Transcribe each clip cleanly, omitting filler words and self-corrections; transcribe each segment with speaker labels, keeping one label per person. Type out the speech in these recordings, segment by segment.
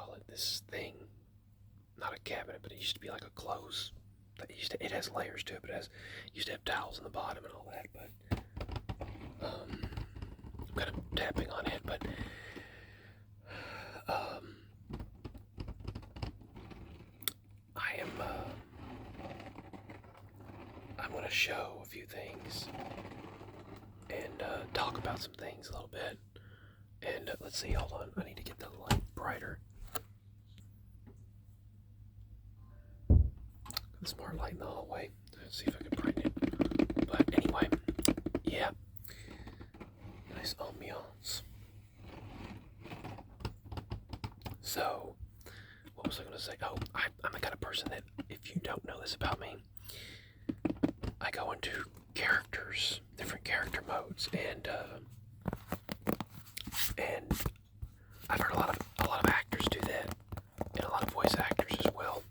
Speaker 1: call it, this thing, not a cabinet, but it used to be like a clothes. It has layers to it, but it used to have towels on the bottom and all that. But I'm kind of tapping on it, but I'm going to show a few things and talk about some things a little bit. And let's see, hold on, I need to get the light brighter. The smart light in the hallway. Let's see if I can brighten it. But anyway, yeah, nice ambiance. So, what was I going to say? Oh, I'm the kind of person that, if you don't know this about me, I go into characters, different character modes, and I've heard a lot of actors do that, and a lot of voice actors as well.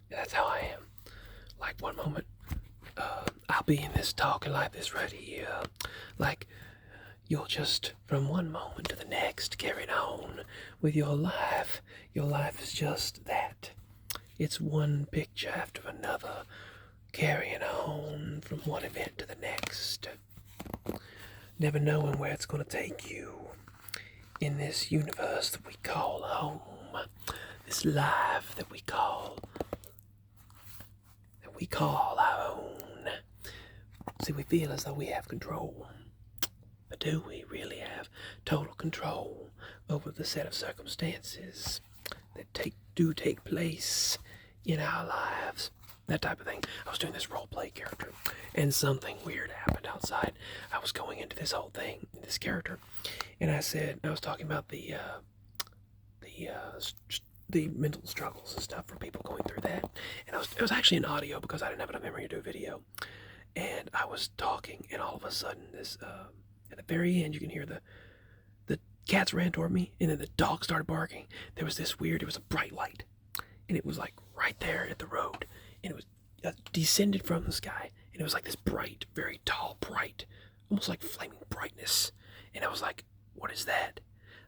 Speaker 1: And that's how I am. Like one moment, I'll be in this talking like this right here, like you'll just from one moment to the next carrying on with your life. Your life is just that. It's one picture after another, carrying on from one event to the next, never knowing where it's going to take you in this universe that we call home, this life that we call our own. See, we feel as though we have control, but do we really have total control over the set of circumstances that do take place in our lives? That type of thing. I was doing this role play character, and something weird happened outside. I was going into this whole thing, this character, and I was talking about the mental struggles and stuff for people going through that. And it was actually an audio because I didn't have enough memory to do a video. And I was talking, and all of a sudden, this at the very end, you can hear the cats ran toward me, and then the dog started barking. There was it was a bright light, and it was like right there at the road. And it was descended from the sky, and it was like this bright, very tall, bright, almost like flaming brightness. And I was like, what is that?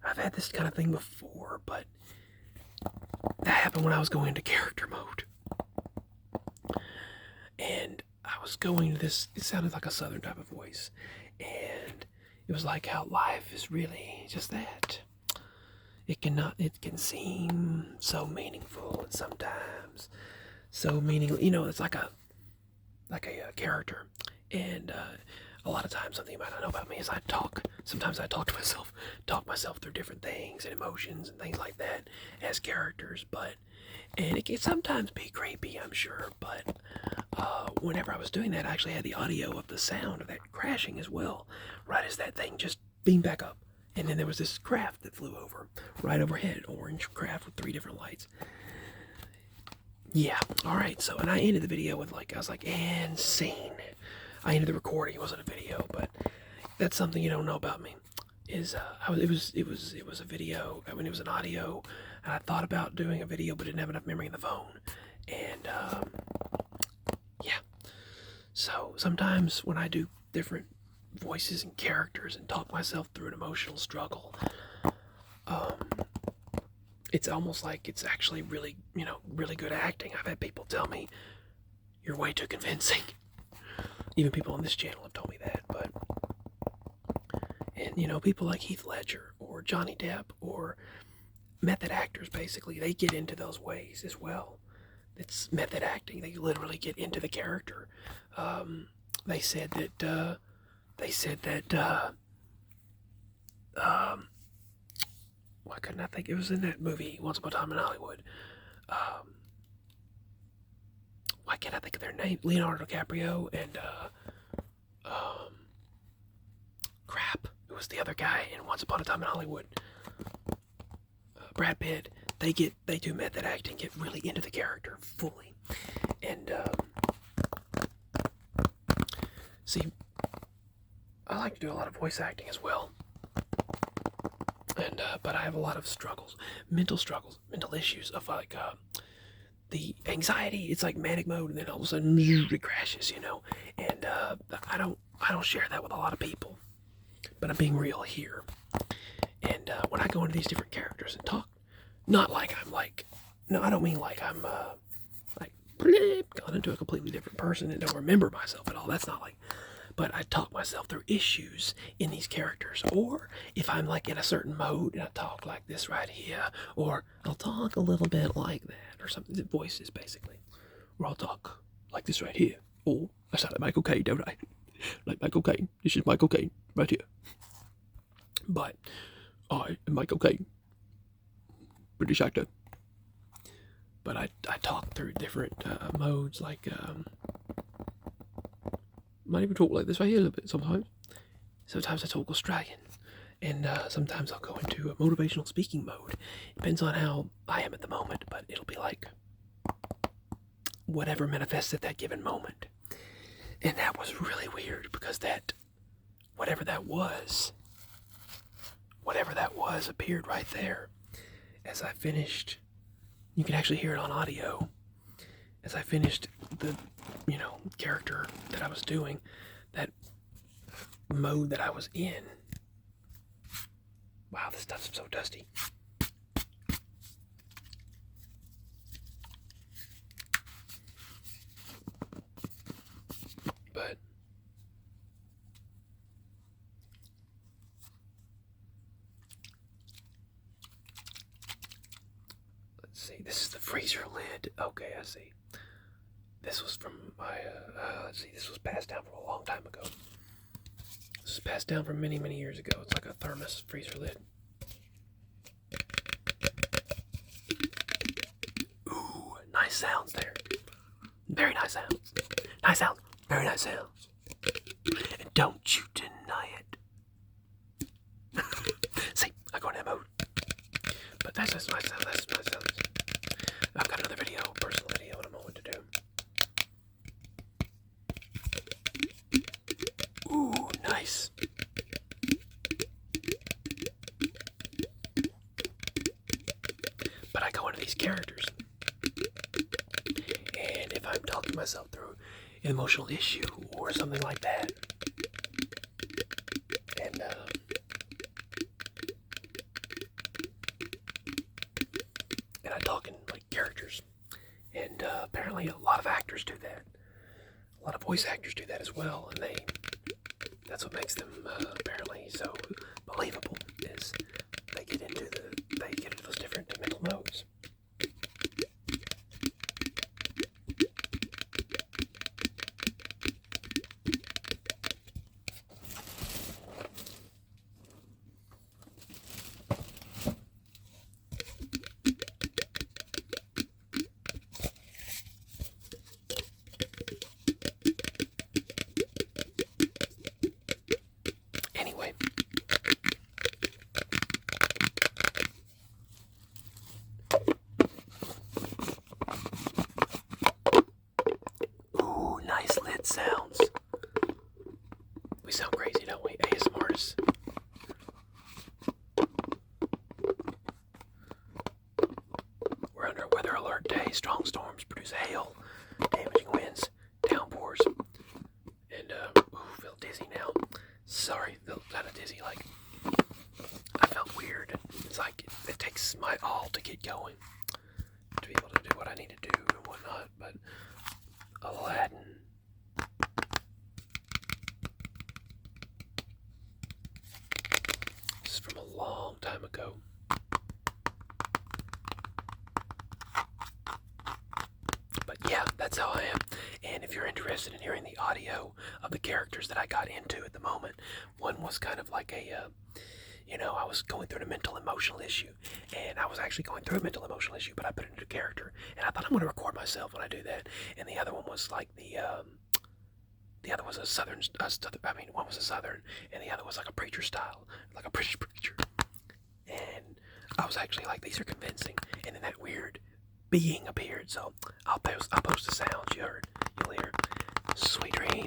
Speaker 1: I've had this kind of thing before, but that happened when I was going into character mode. And I was going to this, it sounded like a southern type of voice, and it was like how life is really just that. It can seem so meaningful, and sometimes so meaningless. It's like a character. And a lot of times, something you might not know about me is sometimes I talk myself through different things and emotions and things like that as characters. And it can sometimes be creepy, I'm sure, but whenever I was doing that, I actually had the audio of the sound of that crashing as well, right as that thing just beamed back up. And then there was this craft that flew over, right overhead, orange craft with 3 different lights. Yeah, alright, so, and I ended the video with I was like, and scene. I ended the recording, it wasn't a video, but that's something you don't know about me, is, it was a video, it was an audio, and I thought about doing a video, but didn't have enough memory in the phone, and, yeah. So, sometimes when I do different voices and characters and talk myself through an emotional struggle, it's almost like it's actually really, really good acting. I've had people tell me, you're way too convincing. Even people on this channel have told me that, and people like Heath Ledger or Johnny Depp or method actors, basically, they get into those ways as well. It's method acting. They literally get into the character. They said that, why couldn't I think? It was in that movie, Once Upon a Time in Hollywood. Why can't I think of their name? Leonardo DiCaprio and, crap. It was the other guy in Once Upon a Time in Hollywood. Brad Pitt. They do method acting, get really into the character fully. And, see, I like to do a lot of voice acting as well. And, but I have a lot of mental issues of the anxiety. It's like manic mode, and then all of a sudden it crashes, and I don't share that with a lot of people, but I'm being real here. And when I go into these different characters and talk Not like I'm like, no, I don't mean like I'm like gone into a completely different person and don't remember myself at all. That's not like, but I talk myself through issues in these characters. Or if I'm like in a certain mode and I talk like this right here, or I'll talk a little bit like that, or something. The voices basically, or I'll talk like this right here. Oh, I sound like Michael Caine, don't I? Like Michael Caine. This is Michael Caine right here. But I am Michael Caine, British actor. But I talk through different modes, like might even talk like this right here a little bit sometimes. Sometimes I talk Australian, and sometimes I'll go into a motivational speaking mode. Depends on how I am at the moment, but it'll be like whatever manifests at that given moment. And that was really weird because that, whatever that was, appeared right there as I finished. You can actually hear it on audio. As I finished the, character that I was doing, that mode that I was in. Wow, this stuff's so dusty. But let's see, this is the freezer lid. Okay, I see. This was from my, let's see, this was passed down from a long time ago. This was passed down from many, many years ago. It's like a thermos freezer lid. Ooh, nice sounds there. Very nice sounds. Nice sounds. Very nice sounds. And don't you deny it. See, I go in that mode. But that's just my sound. That's my sounds. I've got another video, personal video, in a moment to do. Ooh, nice. But I go into these characters, and if I'm talking myself through an emotional issue or something like that, and I talk in like characters, and apparently a lot of actors do that. A lot of voice actors do that as well, and that's what makes them apparently so believable, is they get into those different mental modes. Anyway, ooh, nice lid sounds. We sound crazy, don't we? ASMRs. We're under a weather alert day. Strong storms produce hail, damaging winds, downpours, and feel dizzy now. Sorry, feel kind of dizzy. Like, I felt weird. It's like it takes my all to get going, to be able to do what I need to do and whatnot. But Aladdin. This is from a long time ago. But yeah, that's how I am. And if you're interested in hearing the audio of the characters that I got into at the moment, one was kind of like a, I was going through a mental emotional issue, and I was actually going through a mental emotional issue, but I put it into a character, and I thought I'm going to record myself when I do that. And the other one was like the other was a southern, one was a southern, and the other was like a preacher style, like a British preacher. And I was actually like, these are convincing. And then that weird being appeared, so I'll post the sounds you'll hear. Sweet dreams.